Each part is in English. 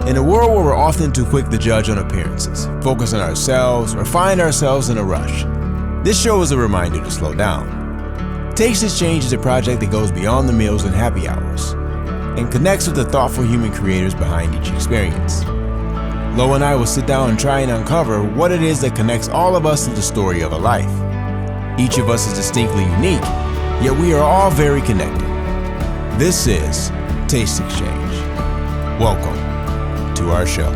In a world where we're often too quick to judge on appearances, focus on ourselves, or find ourselves in a rush, this show is a reminder to slow down. Taste This Change is a project that goes beyond the meals and happy hours and connects with the thoughtful human creators behind each experience. Lo and I will sit down and try and uncover what it is that connects all of us to the story of a life. Each of us is distinctly unique, yet we are all very connected. This is Taste Exchange. Welcome to our show.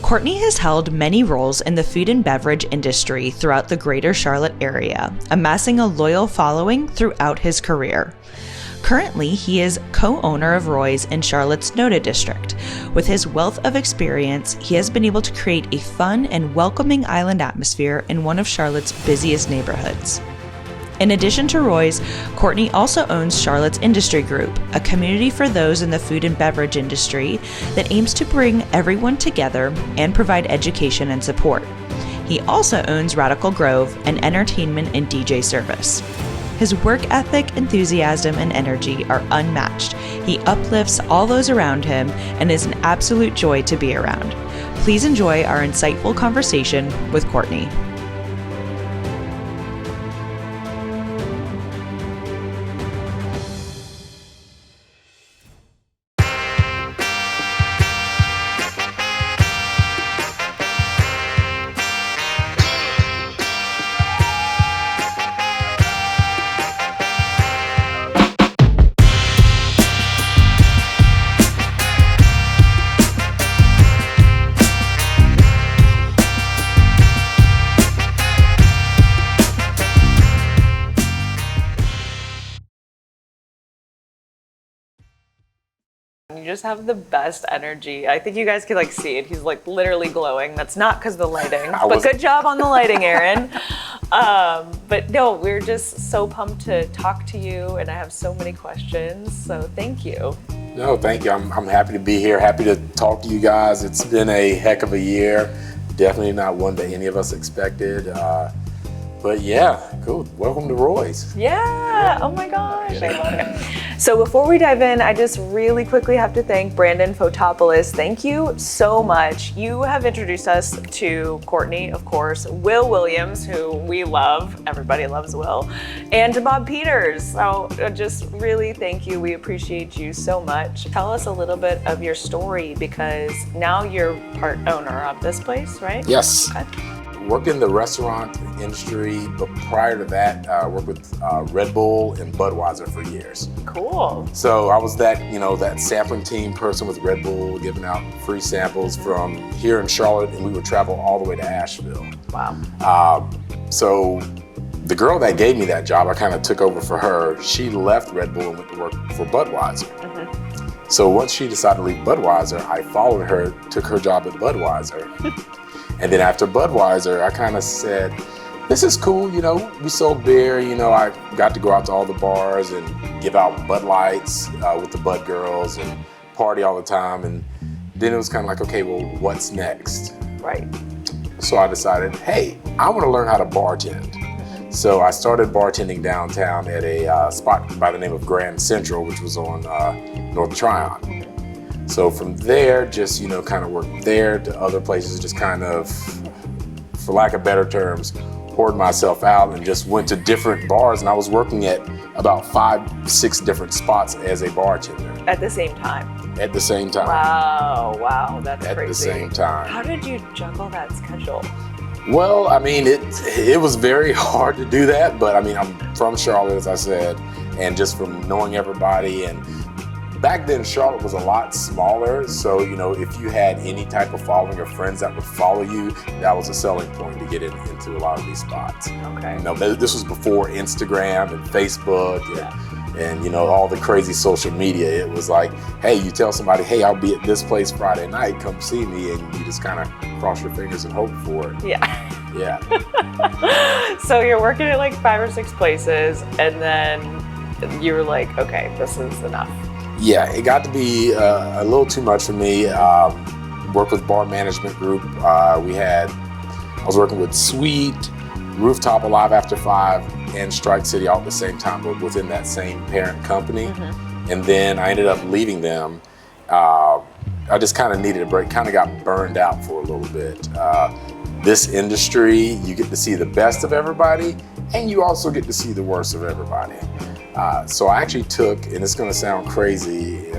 Courtney has held many roles in the food and beverage industry throughout the greater Charlotte area, amassing a loyal following throughout his career. Currently, he is co-owner of Roy's in Charlotte's Noda district. With his wealth of experience, he has been able to create a fun and welcoming island atmosphere in one of Charlotte's busiest neighborhoods. In addition to Roy's, Courtney also owns Charlotte's Industry Group, a community for those in the food and beverage industry that aims to bring everyone together and provide education and support. He also owns Radical Grove, an entertainment and DJ service. His work ethic, enthusiasm, and energy are unmatched. He uplifts all those around him and is an absolute joy to be around. Please enjoy our insightful conversation with Courtney. You just have the best energy. I think you guys could see it. He's literally glowing. That's not because of the lighting, but good job on the lighting, Aaron. But no, we're just so pumped to talk to you, and I have so many questions, so thank you. No, thank you. I'm happy to be here, happy to talk to you guys. It's been a heck of a year. Definitely not one that any of us expected. But yeah, cool. Welcome to Roy's. Yeah, oh my gosh, I love it. So before we dive in, I just really quickly have to thank Brandon Fotopoulos. Thank you so much. You have introduced us to Courtney, of course, Will Williams, who we love, everybody loves Will, and to Bob Peters. So just really thank you. We appreciate you so much. Tell us a little bit of your story, because now you're part owner of this place, right? Yes. Okay. Worked in the restaurant industry, but prior to that, worked with Red Bull and Budweiser for years. Cool. So I was that sampling team person with Red Bull, giving out free samples from here in Charlotte, and we would travel all the way to Asheville. Wow. So the girl that gave me that job, I kind of took over for her. She left Red Bull and went to work for Budweiser. So once she decided to leave Budweiser, I followed her, took her job at Budweiser. And then after Budweiser, I kind of said, this is cool, we sold beer, I got to go out to all the bars and give out Bud Lights with the Bud girls and party all the time. And then it was kind of like, okay, well, what's next? Right. So I decided, hey, I want to learn how to bartend. So I started bartending downtown at a spot by the name of Grand Central, which was on North Tryon. So from there, just, kind of worked there to other places, just kind of, for lack of better terms, poured myself out and just went to different bars. And I was working at about 5-6 different spots as a bartender. At the same time? At the same time. Wow, that's crazy. At the same time. How did you juggle that schedule? Well, it was very hard to do that, but I'm from Charlotte, as I said, and just from knowing everybody, and back then Charlotte was a lot smaller, so if you had any type of following or friends that would follow you, that was a selling point to get into a lot of these spots. Okay. This was before Instagram and Facebook and all the crazy social media. It was like, hey, you tell somebody, hey, I'll be at this place Friday night, come see me, and you just kind of cross your fingers and hope for it. Yeah. So you're working at 5 or 6 places, and then you were like, okay, this is enough. Yeah, it got to be a little too much for me. Worked with bar management group. I was working with Sweet, Rooftop, Alive After 5, and Strike City all at the same time, but within that same parent company. And then I ended up leaving them. I just kind of needed a break, kind of got burned out for a little bit. This industry, you get to see the best of everybody, and you also get to see the worst of everybody. So I actually took, and it's gonna sound crazy,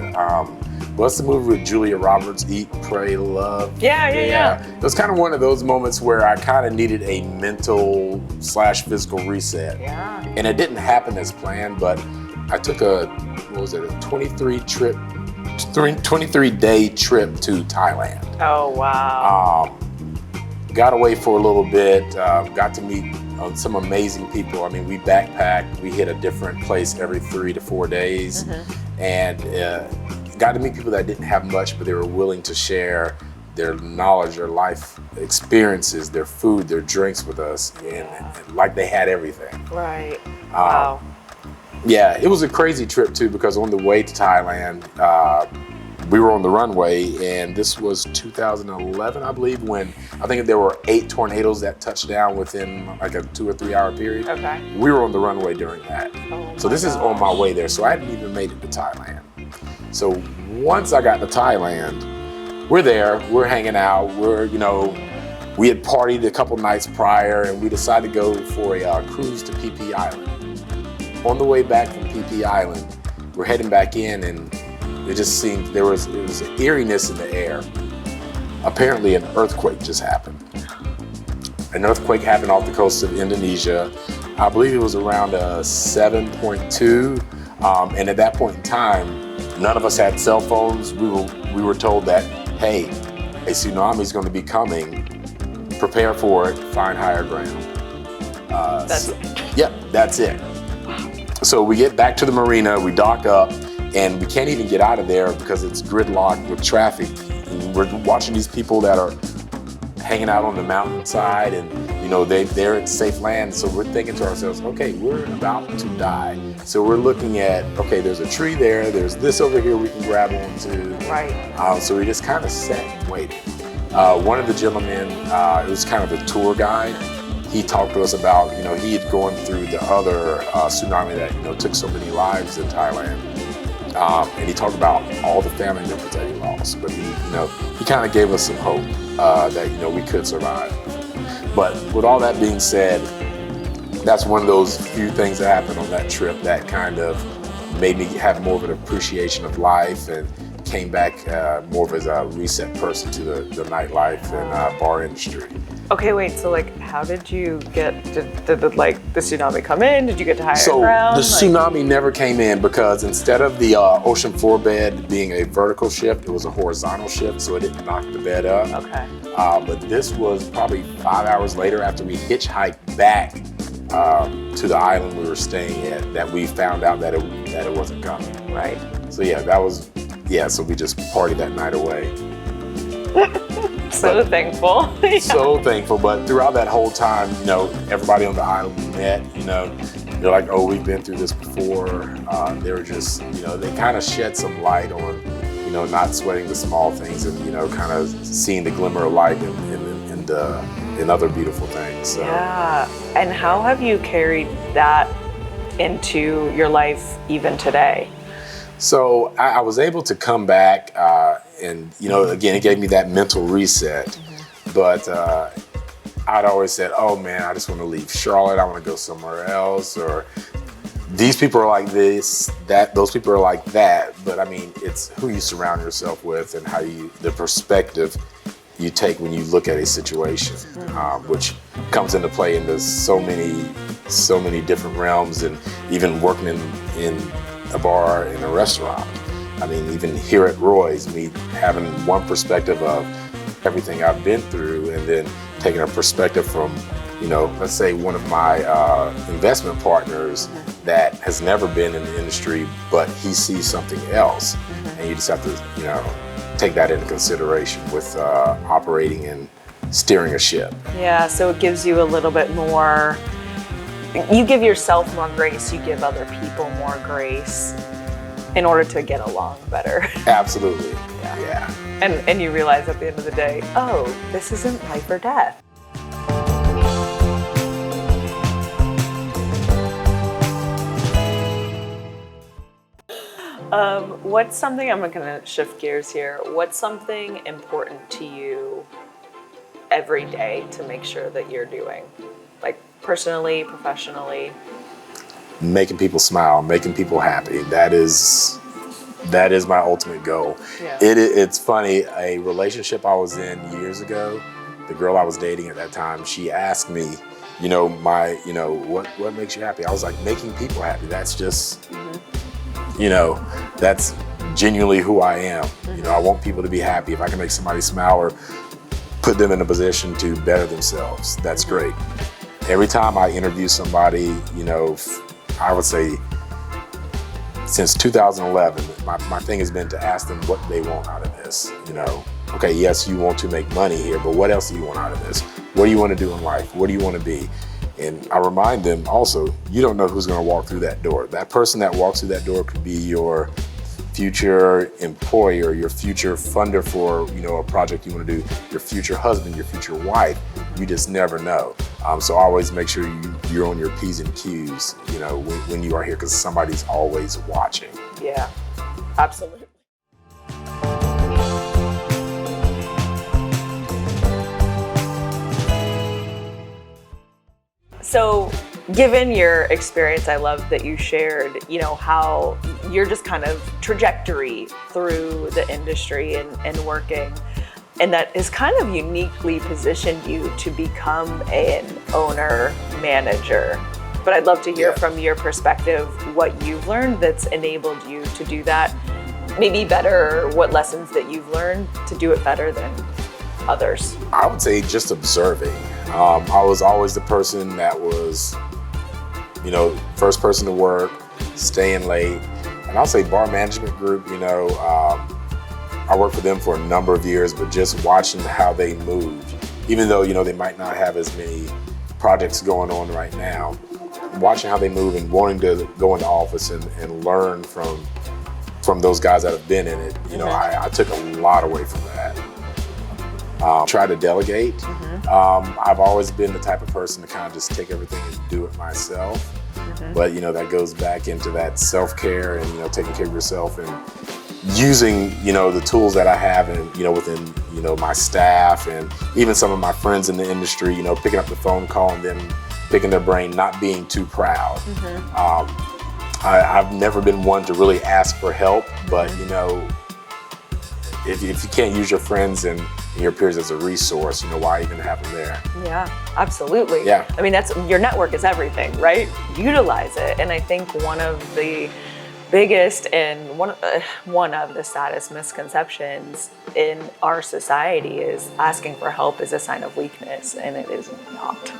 what's the movie with Julia Roberts, Eat, Pray, Love? Yeah. It was kind of one of those moments where I kind of needed a mental / physical reset. Yeah. And it didn't happen as planned, but I took a 23-day trip to Thailand. Oh, wow. Got away for a little bit, got to meet some amazing people. I mean, we backpacked, we hit a different place every 3 to 4 days, and got to meet people that didn't have much, but they were willing to share their knowledge, their life experiences, their food, their drinks with us, and like they had everything. Right. Wow. Yeah, it was a crazy trip too, because on the way to Thailand, we were on the runway, and this was 2011, I believe, when I think there were 8 tornadoes that touched down within like a 2 or 3 hour period. Okay. We were on the runway during that. So this is on my way there. So I hadn't even made it to Thailand. So once I got to Thailand, we're there, we're hanging out, we had partied a couple nights prior, and we decided to go for a cruise to PP Island. On the way back from PP Island, we're heading back in, and it just seemed it was an eeriness in the air. Apparently an earthquake just happened. An earthquake happened off the coast of Indonesia. I believe it was around a 7.2. And at that point in time, none of us had cell phones. We were told that, hey, a tsunami is going to be coming. Prepare for it, find higher ground. That's it. Yep, that's it. So we get back to the marina, we dock up, and we can't even get out of there because it's gridlocked with traffic. And we're watching these people that are hanging out on the mountainside, and they're in safe land. So we're thinking to ourselves, okay, we're about to die. So we're looking at, okay, there's a tree there, there's this over here we can grab onto. Right. So we just kind of sat and waited. One of the gentlemen, it was kind of a tour guide. He talked to us about, he had gone through the other tsunami that, took so many lives in Thailand. And he talked about all the family members that he lost. But he kind of gave us some hope that, we could survive. But with all that being said, that's one of those few things that happened on that trip that kind of made me have more of an appreciation of life, and came back more of as a reset person to the nightlife and bar industry. Okay, wait, so how did you get, did the tsunami come in? Did you get to higher ground? The tsunami never came in, because instead of the ocean floor bed being a vertical shift, it was a horizontal shift, so it didn't knock the bed up. Okay. But this was probably 5 hours later, after we hitchhiked back to the island we were staying at, that we found out that it wasn't coming. Right. So so we just partied that night away. So thankful. Yeah. So thankful, but throughout that whole time, everybody on the island we met, they're like, oh, we've been through this before. They were just, they kind of shed some light on, not sweating the small things, and, kind of seeing the glimmer of light in other beautiful things. So. Yeah, and how have you carried that into your life even today? So I was able to come back, and again, it gave me that mental reset. But I'd always said, oh man, I just want to leave Charlotte. I want to go somewhere else. Or these people are like this, those people are like that. But I mean, it's who you surround yourself with, and the perspective you take when you look at a situation, which comes into play into so many different realms, and even working in a bar, in a restaurant. I mean, even here at Roy's, me having one perspective of everything I've been through, and then taking a perspective from, let's say one of my investment partners that has never been in the industry, but he sees something else. And you just have to, take that into consideration with operating and steering a ship. Yeah, so it gives you a little bit more, you give yourself more grace, you give other people more grace. in order to get along better. Absolutely. Yeah. Yeah. And you realize at the end of the day, oh, this isn't life or death. What's something, I'm gonna shift gears here. What's something important to you every day to make sure that you're doing? Like personally, professionally? Making people smile, making people happy. That is my ultimate goal. Yeah. It's funny, a relationship I was in years ago, the girl I was dating at that time, she asked me, what makes you happy? I was like, making people happy. That's just, that's genuinely who I am. I want people to be happy. If I can make somebody smile or put them in a position to better themselves, that's great. Every time I interview somebody, I would say since 2011, my thing has been to ask them what they want out of this. Okay, yes, you want to make money here, but what else do you want out of this? What do you want to do in life? What do you want to be? And I remind them also, you don't know who's going to walk through that door. That person that walks through that door could be your future employer, your future funder for a project you want to do, your future husband, your future wife. You just never know. So always make sure you're on your P's and Q's, when you are here, because somebody's always watching. Yeah, absolutely. So given your experience, I love that you shared, how your just kind of trajectory through the industry and working, and that has kind of uniquely positioned you to become an owner manager. But I'd love to hear from your perspective what you've learned that's enabled you to do that, maybe better, or what lessons that you've learned to do it better than others. I would say just observing. I was always the person that was, first person to work, staying late. And I'll say bar management group, I worked for them for a number of years, but just watching how they moved, even though, they might not have as many projects going on right now, watching how they move and wanting to go into office and learn from those guys that have been in it, I took a lot away from that. Try to delegate. I've always been the type of person to kind of just take everything and do it myself. But, that goes back into that self-care and, taking care of yourself and using, the tools that I have and, within, my staff and even some of my friends in the industry, picking up the phone, calling them, picking their brain, not being too proud. I've never been one to really ask for help, but, if you can't use your friends and your peers as a resource, why even have them there? Yeah, absolutely. Yeah. I mean, your network is everything, right? Utilize it. And I think one of the biggest and one of the saddest misconceptions in our society is asking for help is a sign of weakness, and it is not.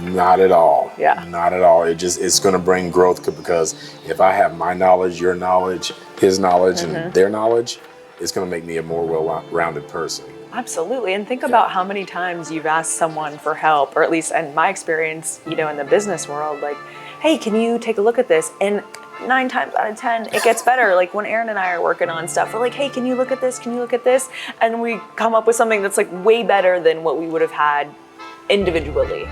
Not at all. Yeah. Not at all. It's going to bring growth, because if I have my knowledge, your knowledge, his knowledge, and their knowledge, it's going to make me a more well-rounded person. Absolutely. And think about how many times you've asked someone for help, or at least in my experience, in the business world, like, hey, can you take a look at this? And 9 times out of 10, it gets better. Like when Aaron and I are working on stuff, we're like, hey, can you look at this? Can you look at this? And we come up with something that's like way better than what we would have had individually.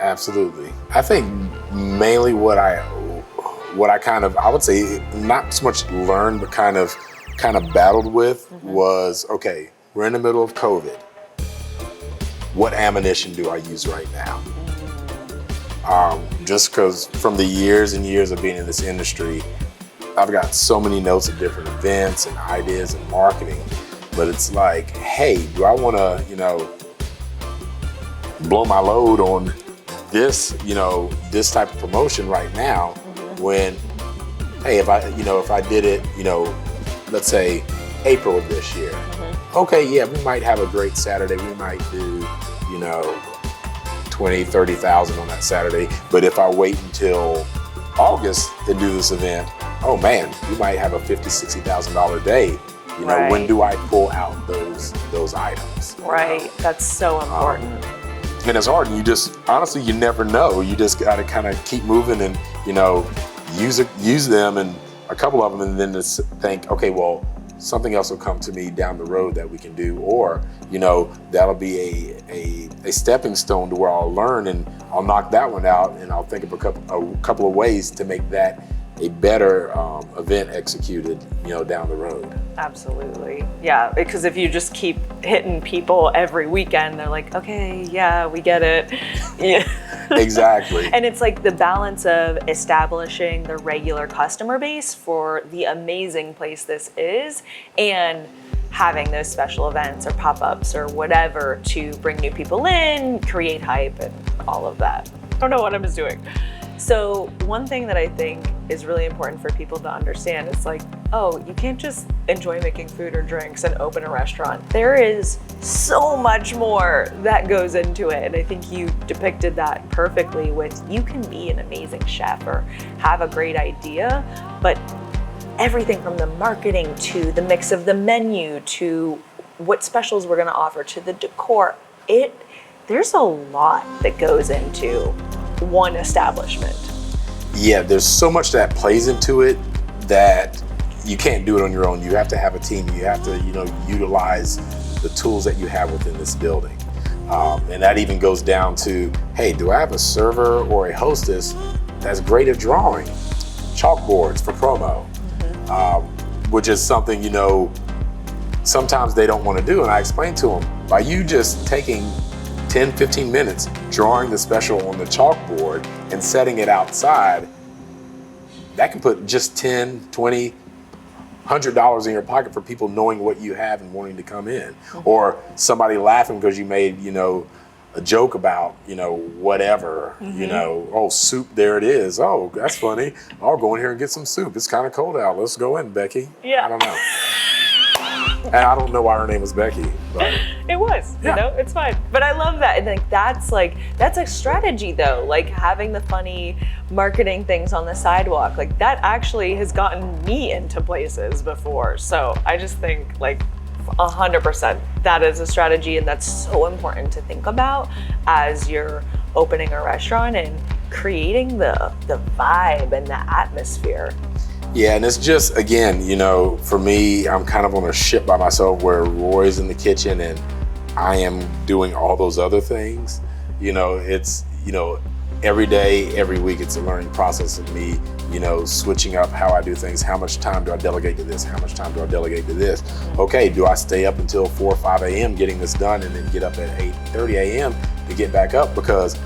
Absolutely. I think mainly what I I would say not so much learned, but kind of battled with was, okay, we're in the middle of COVID. What ammunition do I use right now? Just because from the years and years of being in this industry, I've got so many notes of different events and ideas and marketing, but it's like, hey, do I want to, blow my load on this, this type of promotion right now when, hey, if I did it, let's say April of this year. Okay, yeah, we might have a great Saturday. We might do, 20, 30,000 on that Saturday. But if I wait until August and do this event, oh man, we might have a $50,000, $60,000 day. Right. When do I pull out those items? Right, that's so important. And it's hard. And you just, honestly, you never know. You just got to kind of keep moving and, use them and a couple of them, and then to think, okay, well, something else will come to me down the road that we can do, or that'll be a stepping stone to where I'll learn and I'll knock that one out, and I'll think of a couple of ways to make that a better event executed, down the road. Absolutely. Yeah, because if you just keep hitting people every weekend, they're like, okay, yeah, we get it. Yeah. Exactly. And it's like the balance of establishing the regular customer base for the amazing place this is, and having those special events or pop-ups or whatever to bring new people in, create hype, and all of that. I don't know what I'm just doing. So one thing that I think is really important for people to understand is like, oh, you can't just enjoy making food or drinks and open a restaurant. There is so much more that goes into it. And I think you depicted that perfectly with, you can be an amazing chef or have a great idea, but everything from the marketing to the mix of the menu to what specials we're gonna offer to the decor, there's a lot that goes into one establishment. Yeah, there's so much that plays into it that you can't do it on your own. You have to have a team. You have to, utilize the tools that you have within this building. And that even goes down to, hey, do I have a server or a hostess that's great at drawing? Chalkboards for promo, which is something, sometimes they don't want to do. And I explain to them, by you just taking 10, 15 minutes drawing the special on the chalkboard and setting it outside, that can put just 10, 20, $100 in your pocket for people knowing what you have and wanting to come in. Or somebody laughing because you made, a joke about, whatever, oh, soup, there it is. Oh, that's funny. I'll go in here and get some soup. It's kind of cold out. Let's go in, Becky. Yeah. I don't know. And I don't know why her name was Becky, but it was, it's fine. But I love that. And that's a strategy though, like having the funny marketing things on the sidewalk. Like that actually has gotten me into places before. So I just think 100% that is a strategy, and that's so important to think about as you're opening a restaurant and creating the vibe and the atmosphere. Yeah, and it's just, again, for me, I'm kind of on a ship by myself where Roy's in the kitchen and I am doing all those other things. It's, every day, every week, it's a learning process of me, switching up how I do things. How much time do I delegate to this? How much time do I delegate to this? Okay, do I stay up until 4 or 5 a.m. getting this done and then get up at 8:30 a.m. to get back up? Because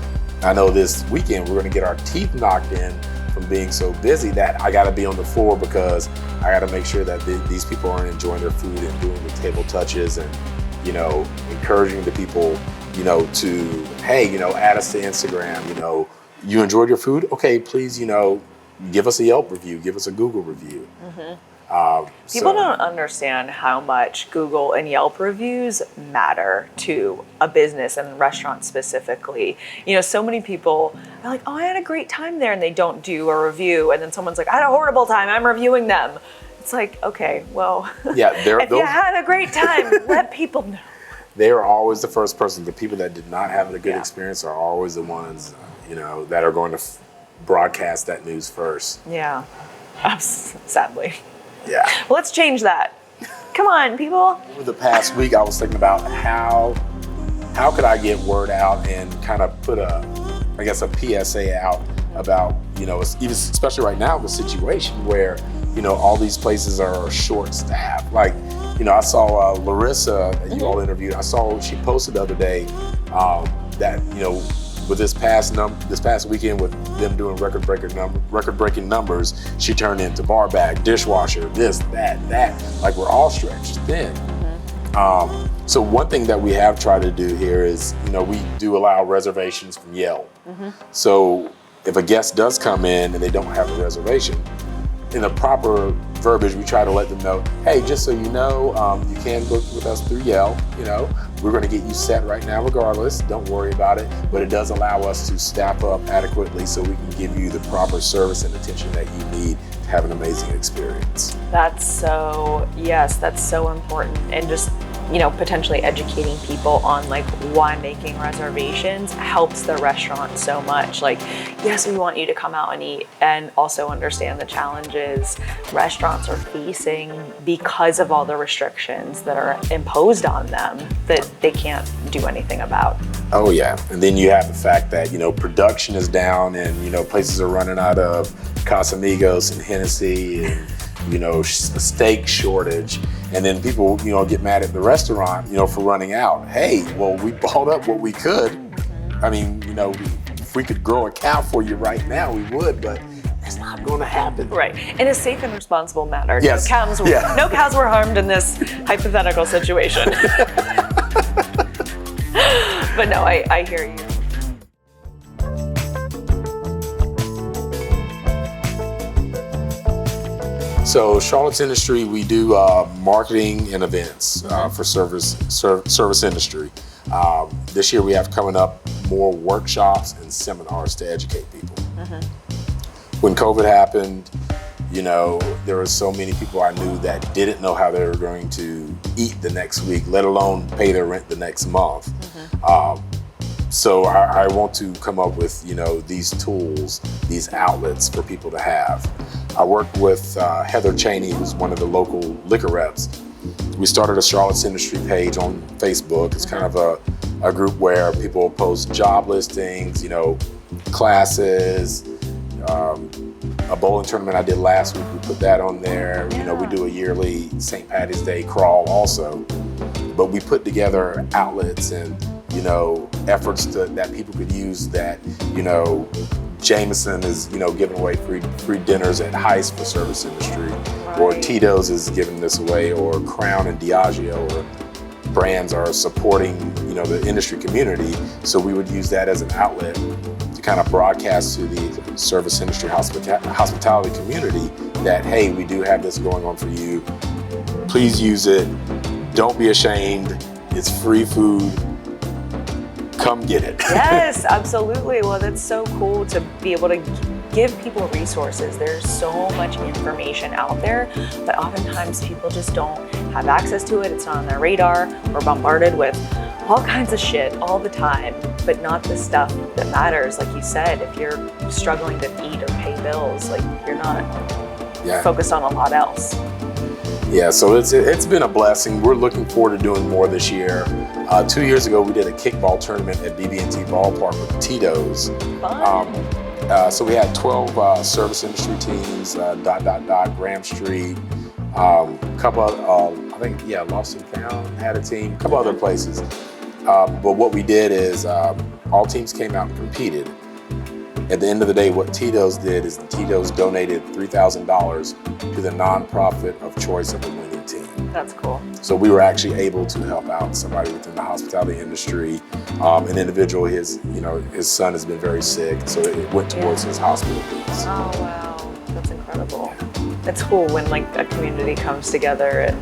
I know this weekend we're gonna get our teeth knocked in from being so busy that I got to be on the floor, because I got to make sure that these people are enjoying their food and doing the table touches and, encouraging the people, to, hey, add us to Instagram, you enjoyed your food? Okay, please, give us a Yelp review, give us a Google review. People don't understand how much Google and Yelp reviews matter to a business and restaurant specifically. So many people are like, oh, I had a great time there, and they don't do a review. And then someone's like, I had a horrible time, I'm reviewing them. It's like, okay, well, yeah, if you had a great time, let people know. They are always the first person. The people that did not have a good experience are always the ones, that are going to broadcast that news first. Yeah, sadly. Yeah. Well, let's change that. Come on, people. Over the past week, I was thinking about how could I get word out and kind of put a PSA out about, even especially right now, the situation where, all these places are short staffed. Like, I saw Larissa that you all interviewed. I saw she posted the other day that, with this past weekend with them doing record-breaking numbers, she turned into bar back, dishwasher, this, that. Like, we're all stretched thin. So one thing that we have tried to do here is, we do allow reservations from Yelp. So if a guest does come in and they don't have a reservation, in the proper verbiage, we try to let them know, hey, just so you know, you can book with us through Yelp. We're going to get you set right now regardless. Don't worry about it. But it does allow us to staff up adequately so we can give you the proper service and attention that you need to have an amazing experience. That's so important. And just potentially educating people on like why making reservations helps the restaurant so much. Like, yes, we want you to come out and eat, and also understand the challenges restaurants are facing because of all the restrictions that are imposed on them that they can't do anything about. Oh yeah, and then you have the fact that production is down, and places are running out of Casamigos and Hennessy, and a steak shortage, and then people get mad at the restaurant for running out. Hey, well, we bought up what we could. I mean, if we could grow a cow for you right now, we would, but it's not going to happen. Right, in a safe and responsible manner. Yes. No cows were harmed in this hypothetical situation. But no, I hear you. So Charlotte's Industry, we do marketing and events for service industry. This year we have coming up more workshops and seminars to educate people. When COVID happened, there were so many people I knew that didn't know how they were going to eat the next week, let alone pay their rent the next month. So I want to come up with, these tools, these outlets for people to have. I worked with Heather Cheney, who's one of the local liquor reps. We started a Charlotte's Industry page on Facebook. It's kind of a group where people post job listings, classes, a bowling tournament I did last week, we put that on there. We do a yearly St. Patty's Day crawl also. But we put together outlets and efforts that people could use that, Jameson is, giving away free dinners at Heist for service industry, or Tito's is giving this away, or Crown and Diageo, or brands are supporting, the industry community. So we would use that as an outlet to kind of broadcast to the service industry hospitality community that, hey, we do have this going on for you. Please use it. Don't be ashamed. It's free food. Come get it. Yes, absolutely. Well, that's so cool to be able to give people resources. There's so much information out there, but oftentimes people just don't have access to it. It's not on their radar. We're bombarded with all kinds of shit all the time, but not the stuff that matters. Like you said, if you're struggling to eat or pay bills, like you're not focused on a lot else. Yeah, so it's been a blessing. We're looking forward to doing more this year. 2 years ago, we did a kickball tournament at BB&T Ballpark with Tito's. Fun. So we had 12 service industry teams, Graham Street, couple of, I think, Lost and Found had a team, a couple other places. But what we did is all teams came out and competed. At the end of the day, what Tito's did is Tito's donated $3,000 to the nonprofit of choice of the winning team. That's cool. So we were actually able to help out somebody within the hospitality industry. An individual, his son has been very sick, so it went towards his hospital bills. Oh wow, that's incredible. It's cool when like a community comes together and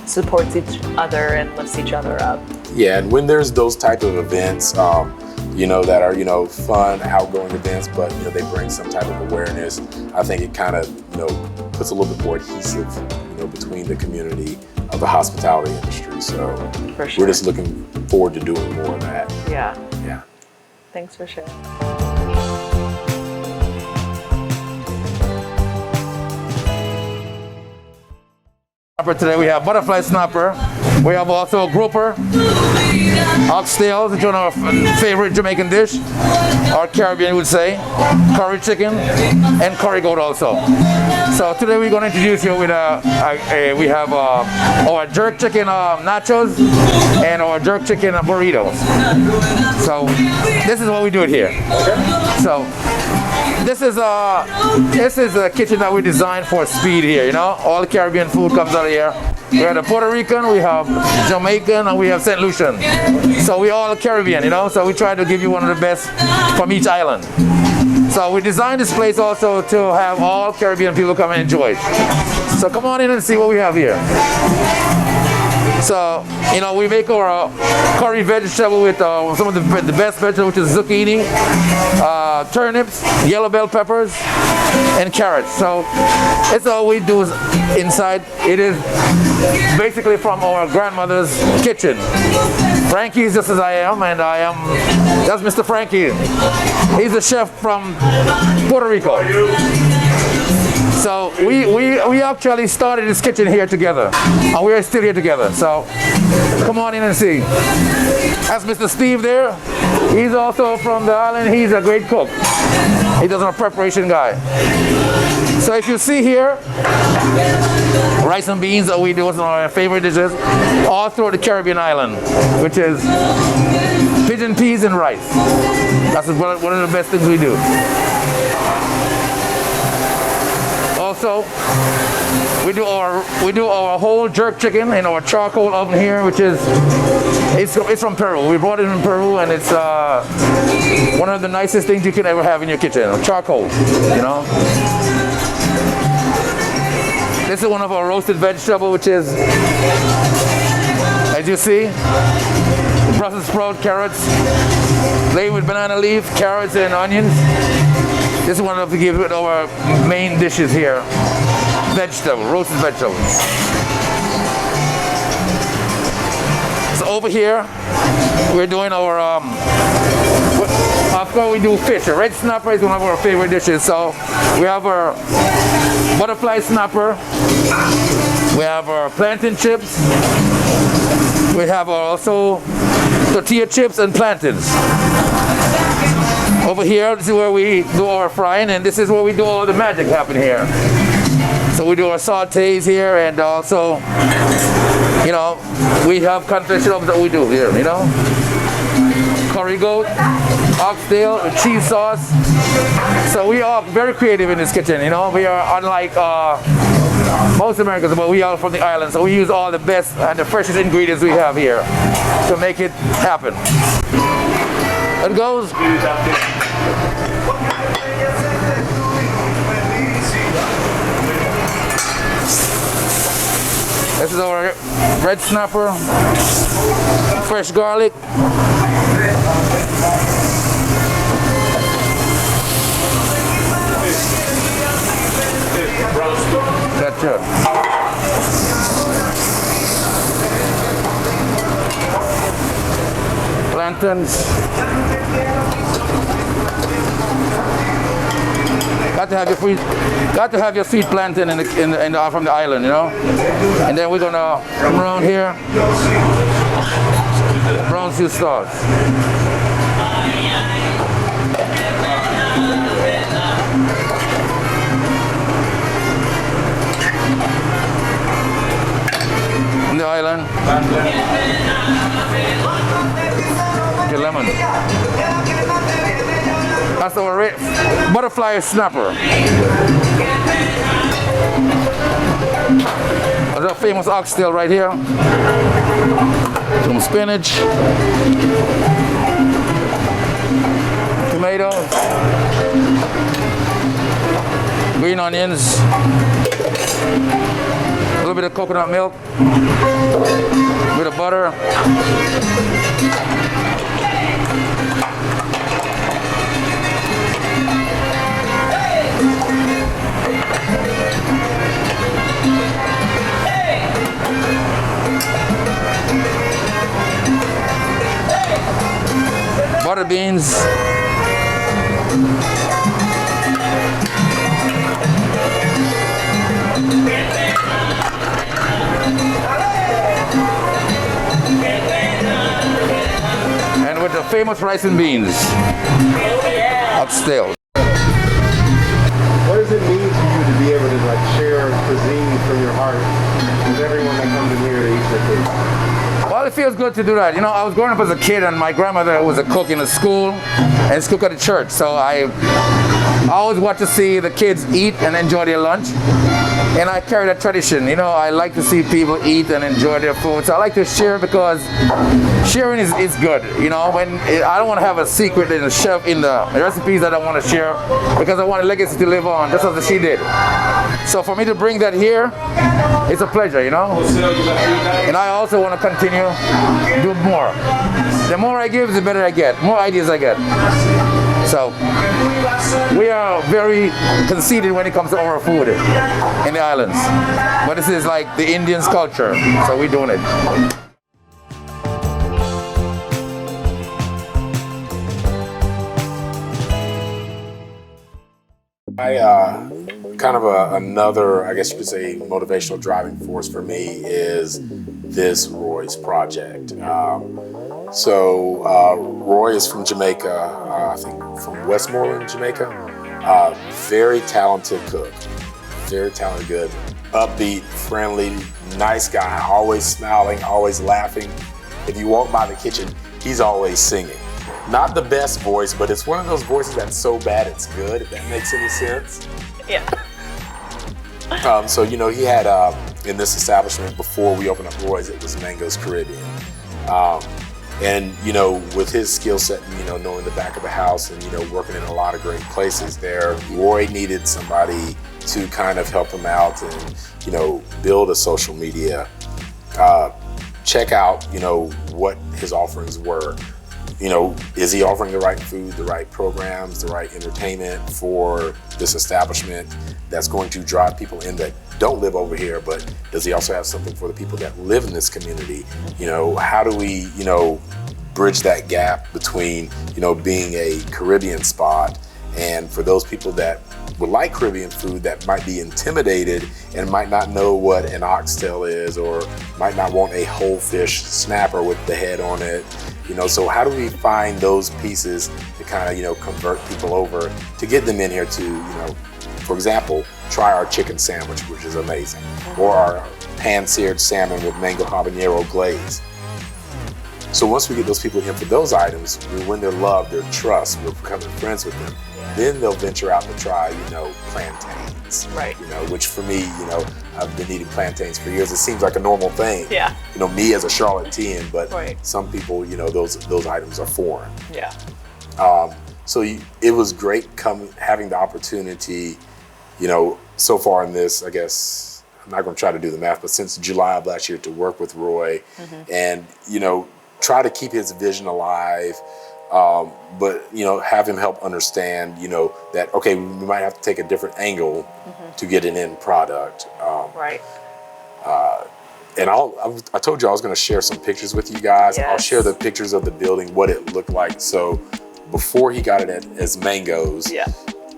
supports each other and lifts each other up. Yeah, and when there's those type of events, that are, fun, outgoing events, but, they bring some type of awareness. I think it kind of, puts a little bit more adhesive, between the community of the hospitality industry. So for sure. We're just looking forward to doing more of that. Yeah. Yeah. Thanks for sharing. Today we have butterfly snapper. We have also grouper, oxtails, which is one of our favorite Jamaican dish, or Caribbean would say, curry chicken, and curry goat also. So today we're going to introduce you with we have our jerk chicken nachos and our jerk chicken burritos. So this is what we do it here. So this is a kitchen that we designed for speed here. All the Caribbean food comes out of here. We have the Puerto Rican, we have Jamaican, and we have St. Lucian. So we all Caribbean, so we try to give you one of the best from each island. So we designed this place also to have all Caribbean people come and enjoy it. So come on in and see what we have here. So, you know, we make our curry vegetable with some of the best vegetables, which is zucchini, turnips, yellow bell peppers, and carrots. So, it's all we do is inside. It is basically from our grandmother's kitchen. Frankie is just as I am, and that's Mr. Frankie. He's a chef from Puerto Rico. So we actually started this kitchen here together, and we are still here together. So come on in and see. That's Mr. Steve there. He's also from the island. He's a great cook. He does a preparation guy. So if you see here, rice and beans that we do is one of our favorite dishes all throughout the Caribbean island, which is pigeon peas and rice. That's one of the best things we do. Also, we do our whole jerk chicken in our charcoal oven here, which is it's from Peru. We brought it from Peru, and it's one of the nicest things you can ever have in your kitchen. Charcoal, you know. This is one of our roasted vegetable, which is, as you see, Brussels sprout, carrots, laid with banana leaf, carrots, and onions. This is one of our main dishes here. Vegetable, roasted vegetables. So over here, we're doing our, of course we do fish. A red snapper is one of our favorite dishes. So we have our butterfly snapper. We have our plantain chips. We have also tortilla chips and plantains. Over here, this is where we do our frying, and this is where we do all the magic happen here. So we do our sautés here, and also, you know, we have confections that we do here, you know. Curry goat, oxtail, cheese sauce. So we are very creative in this kitchen, you know. We are unlike most Americans, but we are from the island, so we use all the best and the freshest ingredients we have here to make it happen. It goes. This is our red snapper, fresh garlic. Gotcha. Plantains. Got to have your sweet plantain from the island, you know. And then we're gonna come around here, brown stew sauce. On the island, the lemon. That's our butterfly snapper. That's our famous oxtail right here. Some spinach, tomatoes, green onions, a little bit of coconut milk, a bit of butter. Butter beans. And with the famous rice and beans. Oxtail. What does it mean to you to be able to like share cuisine from your heart with everyone that comes in here to eat your food? Well, it feels good to do that. You know, I was growing up as a kid, and my grandmother was a cook in the school, and it's cook at the church. So I always want to see the kids eat and enjoy their lunch. And I carry that tradition. You know, I like to see people eat and enjoy their food. So I like to share because sharing is good. You know, when I don't want to have a secret in the chef in the recipes that I want to share, because I want a legacy to live on, just as she did. So for me to bring that here it's a pleasure, you know? And I also want to continue do more. The more I give, the better I get, more ideas I get. So we are very conceited when it comes to our food in the islands. But this is like the Indians' culture, so we're doing it. Kind of another, I guess you could say, motivational driving force for me is this Roy's project. Roy is from Jamaica, I think from Westmoreland, Jamaica. Very talented cook, very talented, good, upbeat, friendly, nice guy, always smiling, always laughing. If you walk by the kitchen, he's always singing. Not the best voice, but it's one of those voices that's so bad it's good, if that makes any sense. Yeah. So, you know, he had, in this establishment before we opened up Roy's, it was Mango's Caribbean. And, you know, with his skill set, and, you know, knowing the back of the house and, you know, working in a lot of great places there, Roy needed somebody to kind of help him out and, you know, build a social media, check out, you know, what his offerings were. You know, is he offering the right food, the right programs, the right entertainment for this establishment that's going to drive people in that don't live over here, but does he also have something for the people that live in this community? You know, how do we, you know, bridge that gap between, you know, being a Caribbean spot and for those people that would like Caribbean food that might be intimidated and might not know what an oxtail is or might not want a whole fish snapper with the head on it. You know, so how do we find those pieces to kind of, you know, convert people over to get them in here to, you know, for example, try our chicken sandwich, which is amazing, or our pan-seared salmon with mango habanero glaze. So once we get those people in for those items, we win their love, their trust, we're becoming friends with them. Then they'll venture out to try, you know, plantains. Right. You know, which for me, you know, I've been eating plantains for years. It seems like a normal thing. Yeah. You know, me as a Charlottean, but right. some people, you know, those items are foreign. Yeah. So it was great having the opportunity, you know, so far in this, I guess, I'm not going to try to do the math, but since July of last year to work with Roy and, you know, try to keep his vision alive. But, you know, have him help understand, you know, that, okay, we might have to take a different angle to get an end product. Right. And I told you I was going to share some pictures with you guys. Yes. I'll share the pictures of the building, what it looked like. So before he got it as Mango's, Yeah.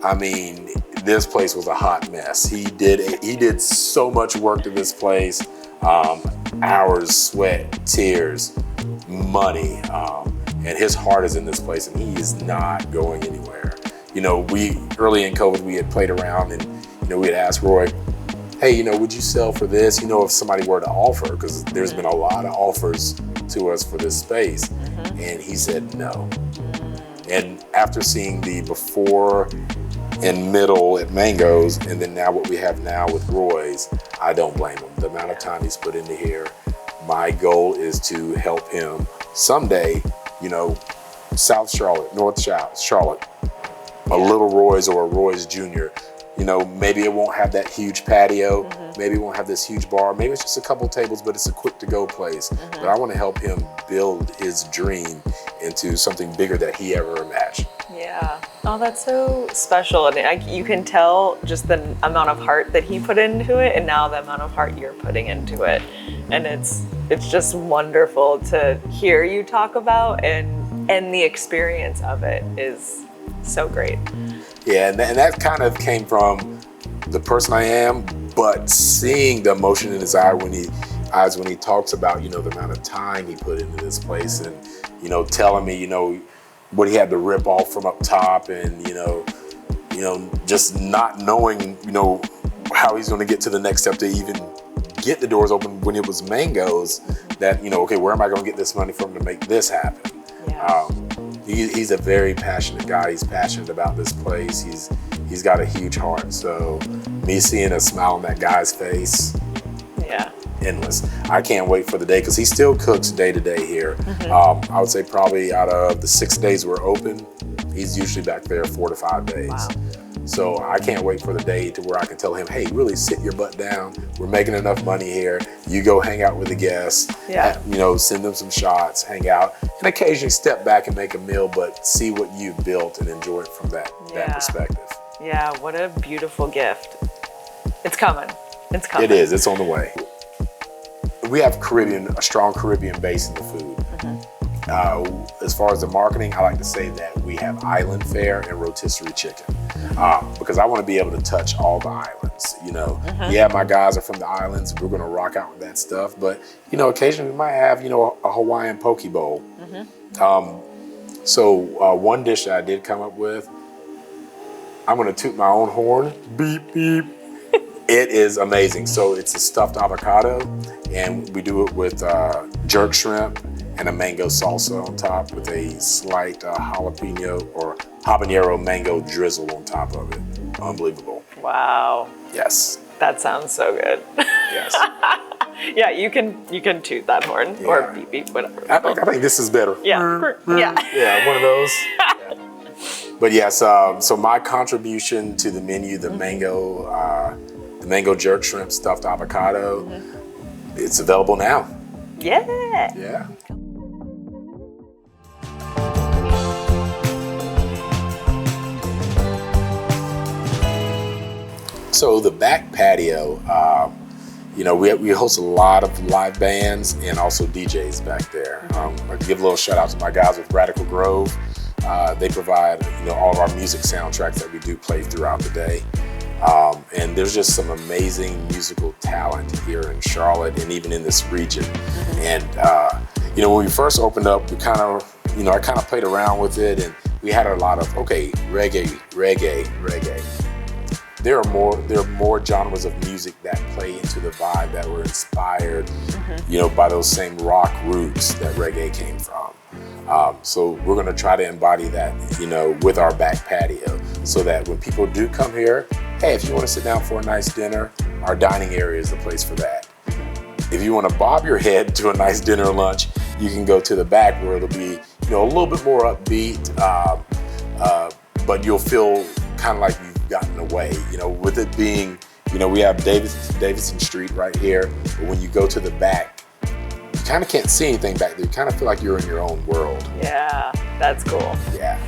I mean, this place was a hot mess. He did so much work to this place, hours, sweat, tears, money. And his heart is in this place, and he is not going anywhere. You know, early in COVID, we had played around, and, you know, we had asked Roy, hey, you know, would you sell for this? You know, if somebody were to offer, because there's been a lot of offers to us for this space. And he said no. And after seeing the before and middle at Mango's, and then now what we have now with Roy's, I don't blame him. The amount of time he's put into here, my goal is to help him someday, you know, South Charlotte, North Charlotte, a little Roy's or a Roy's Jr. You know, maybe it won't have that huge patio, maybe it won't have this huge bar, maybe it's just a couple tables, but it's a quick to go place. But I want to help him build his dream into something bigger that he ever imagined. Yeah. Oh, that's so special. And you can tell just the amount of heart that he put into it and now the amount of heart you're putting into it. And it's just wonderful to hear you talk about, and the experience of it is so great. Yeah, and that kind of came from the person I am, but seeing the emotion in his eyes when he talks about, you know, the amount of time he put into this place, and, you know, telling me, you know, what he had to rip off from up top, and, you know, just not knowing, you know, how he's going to get to the next step to even get the doors open when it was Mango's, that, you know, okay, where am I going to get this money from to make this happen? Yeah. He's a very passionate guy. He's passionate about this place. He's got a huge heart. So me seeing a smile on that guy's face, Yeah. endless. I can't wait for the day, because he still cooks day to day here. I would say probably out of the 6 days we're open, he's usually back there 4 to 5 days. Wow. So I can't wait for the day to where I can tell him, hey, really sit your butt down. We're making enough money here. You go hang out with the guests, send them some shots, hang out, and occasionally step back and make a meal, but see what you've built and enjoy it from that perspective. Yeah, what a beautiful gift. It's coming. It's coming. It is. It's on the way. We have a strong Caribbean base in the food. As far as the marketing, I like to say that we have island fare and rotisserie chicken because I want to be able to touch all the islands. Yeah, my guys are from the islands. We're going to rock out with that stuff. But, occasionally we might have, a Hawaiian poke bowl. So one dish that I did come up with, I'm going to toot my own horn. Beep, beep. It is amazing. So it's a stuffed avocado, and we do it with jerk shrimp and a mango salsa on top with a slight jalapeno or habanero mango drizzle on top of it. Unbelievable. Wow. Yes. That sounds so good. Yes. Yeah, you can toot that horn or beep beep, whatever. I think this is better. Yeah. Yeah, one of those. Yeah. But yes, so my contribution to the menu, the mango jerk shrimp stuffed avocado, it's available now. Yeah. Yeah. So the back patio, we host a lot of live bands and also DJs back there. I give a little shout out to my guys with Radical Grove. They provide, all of our music soundtracks that we do play throughout the day. And there's just some amazing musical talent here in Charlotte and even in this region. And, when we first opened up, we I kind of played around with it, and we had a lot of, reggae. There are more genres of music that play into the vibe that were inspired, by those same rock roots that reggae came from. So we're going to try to embody that, with our back patio, so that when people do come here, hey, if you want to sit down for a nice dinner, our dining area is the place for that. If you want to bob your head to a nice dinner or lunch, you can go to the back where it'll be, a little bit more upbeat, but you'll feel kind of like you've gotten away, with it being, we have Davidson Street right here, but when you go to the back, you kind of can't see anything back there. You kind of feel like you're in your own world. Yeah, that's cool. Yeah.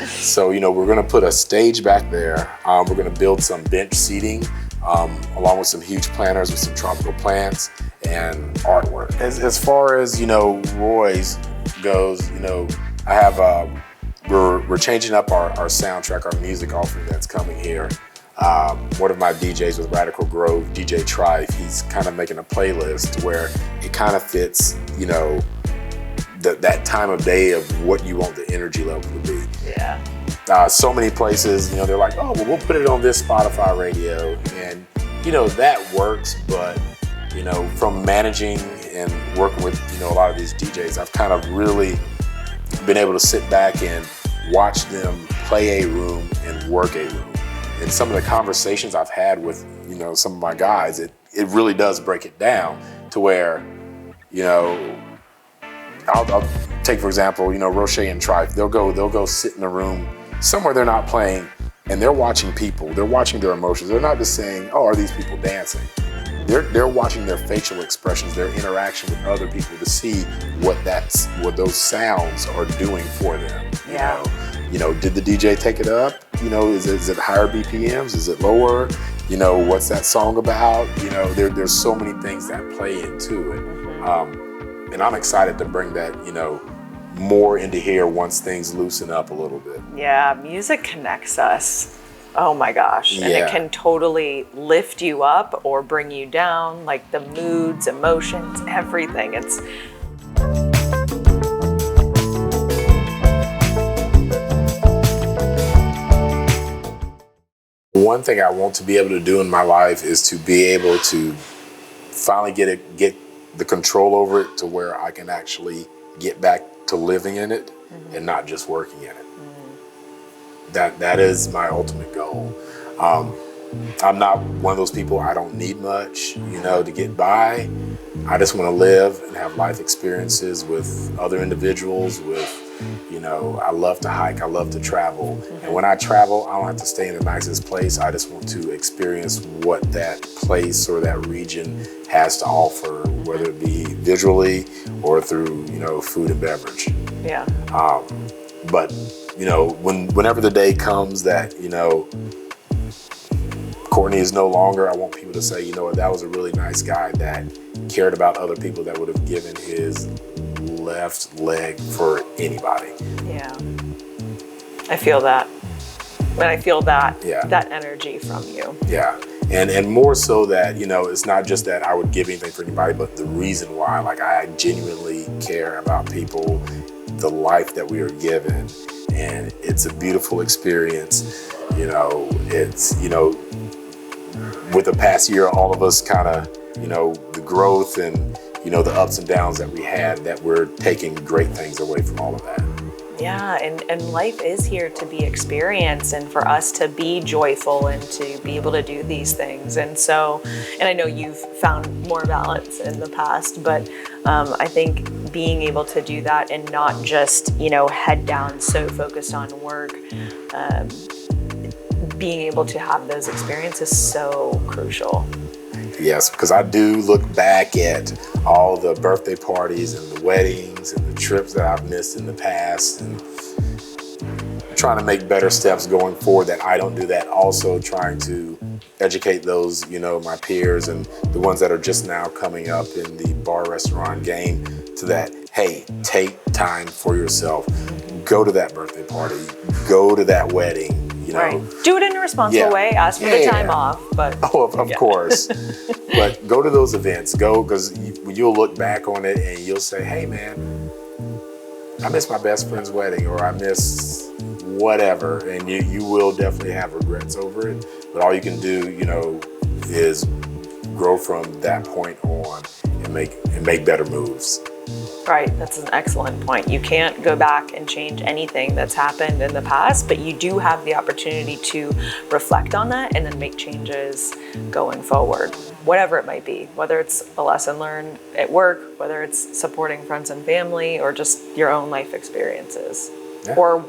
So, we're going to put a stage back there. We're going to build some bench seating along with some huge planters with some tropical plants and artwork. As far as, Roy's goes, I have, we're changing up our soundtrack, our music offering that's coming here. One of my DJs with Radical Grove, DJ Trife, he's kind of making a playlist where it kind of fits, that time of day of what you want the energy level to be. Yeah. So many places, they're like, oh, well, we'll put it on this Spotify radio. And, that works. But, from managing and working with, a lot of these DJs, I've kind of really been able to sit back and watch them play a room and work a room. And some of the conversations I've had with, some of my guys, it really does break it down to where, I'll take, for example, Roche and Trife, they'll go sit in a room somewhere they're not playing, and they're watching people, they're watching their emotions. They're not just saying, oh, are these people dancing? They're watching their facial expressions, their interaction with other people to see what those sounds are doing for them. Yeah. Did the DJ take it up? Is it higher BPMs? Is it lower? What's that song about? There's so many things that play into it. And I'm excited to bring that, more into here once things loosen up a little bit. Yeah, music connects us. Oh my gosh. And it can totally lift you up or bring you down, like the moods, emotions, everything. It's one thing I want to be able to do in my life is to be able to finally get the control over it to where I can actually get back to living in it and not just working in it. That is my ultimate goal. I'm not one of those people, I don't need much, to get by. I just want to live and have life experiences with other individuals, with You know, I love to hike, I love to travel. And when I travel, I don't have to stay in the nicest place. I just want to experience what that place or that region has to offer, whether it be visually or through, you know, food and beverage. Yeah. But, you know, whenever the day comes that, you know, Courtney is no longer, I want people to say, you know what, that was a really nice guy that cared about other people, that would have given his left leg for anybody. Yeah. I feel that. When I feel that, Yeah. that energy from you. Yeah. And more so that, you know, it's not just that I would give anything for anybody, but the reason why, like, I genuinely care about people, the life that we are given, and it's a beautiful experience. You know, it's, you know, with the past year, all of us kind of, you know, the growth and, you know, the ups and downs that we had, that we're taking great things away from all of that. Yeah, and life is here to be experienced and for us to be joyful and to be able to do these things. And so, and I know you've found more balance in the past, but I think being able to do that and not just, you know, head down, so focused on work, being able to have those experiences is so crucial. Yes, because I do look back at all the birthday parties and the weddings and the trips that I've missed in the past, and trying to make better steps going forward that I don't do that. Also trying to educate those, you know, my peers and the ones that are just now coming up in the bar restaurant game to that, hey, take time for yourself. Go to that birthday party, go to that wedding. You know, right. Do it in a responsible way. Ask for the time off, but of course. But go to those events. Go, because you'll look back on it and you'll say, "Hey, man, I missed my best friend's wedding, or I missed whatever," and you will definitely have regrets over it. But all you can do, you know, is grow from that point on and make better moves. Right, that's an excellent point. You can't go back and change anything that's happened in the past, but you do have the opportunity to reflect on that and then make changes going forward, whatever it might be, whether it's a lesson learned at work, whether it's supporting friends and family, or just your own life experiences, or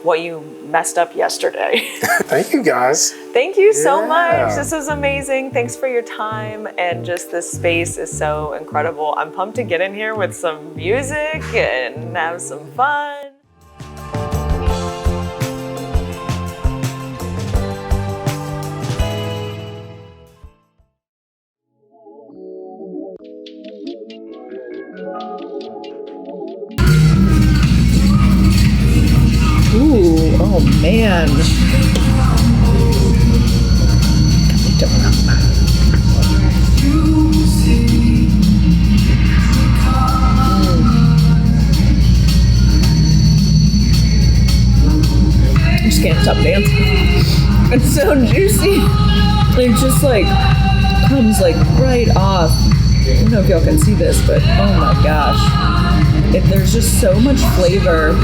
what you messed up yesterday. Thank you, guys. Thank you so much. This was amazing. Thanks for your time. And just this space is so incredible. I'm pumped to get in here with some music and have some fun. Ooh, oh man. I just can't stop dancing. It's so juicy. It just like comes like right off. I don't know if y'all can see this, but oh my gosh. There's just so much flavor.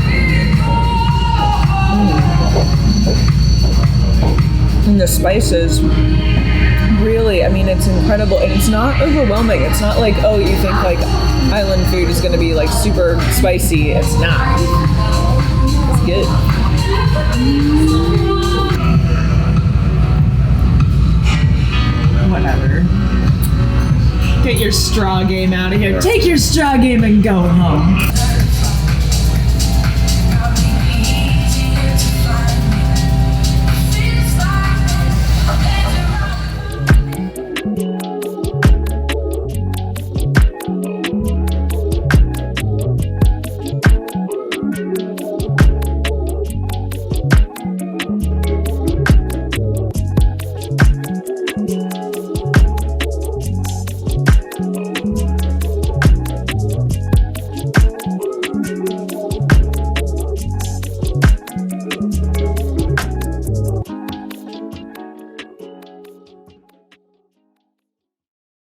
And the spices, really, I mean, it's incredible, and it's not overwhelming. It's not like, oh, you think like island food is going to be like super spicy. It's not. It's good. Whatever. Get your straw game out of here. Take your straw game and go home.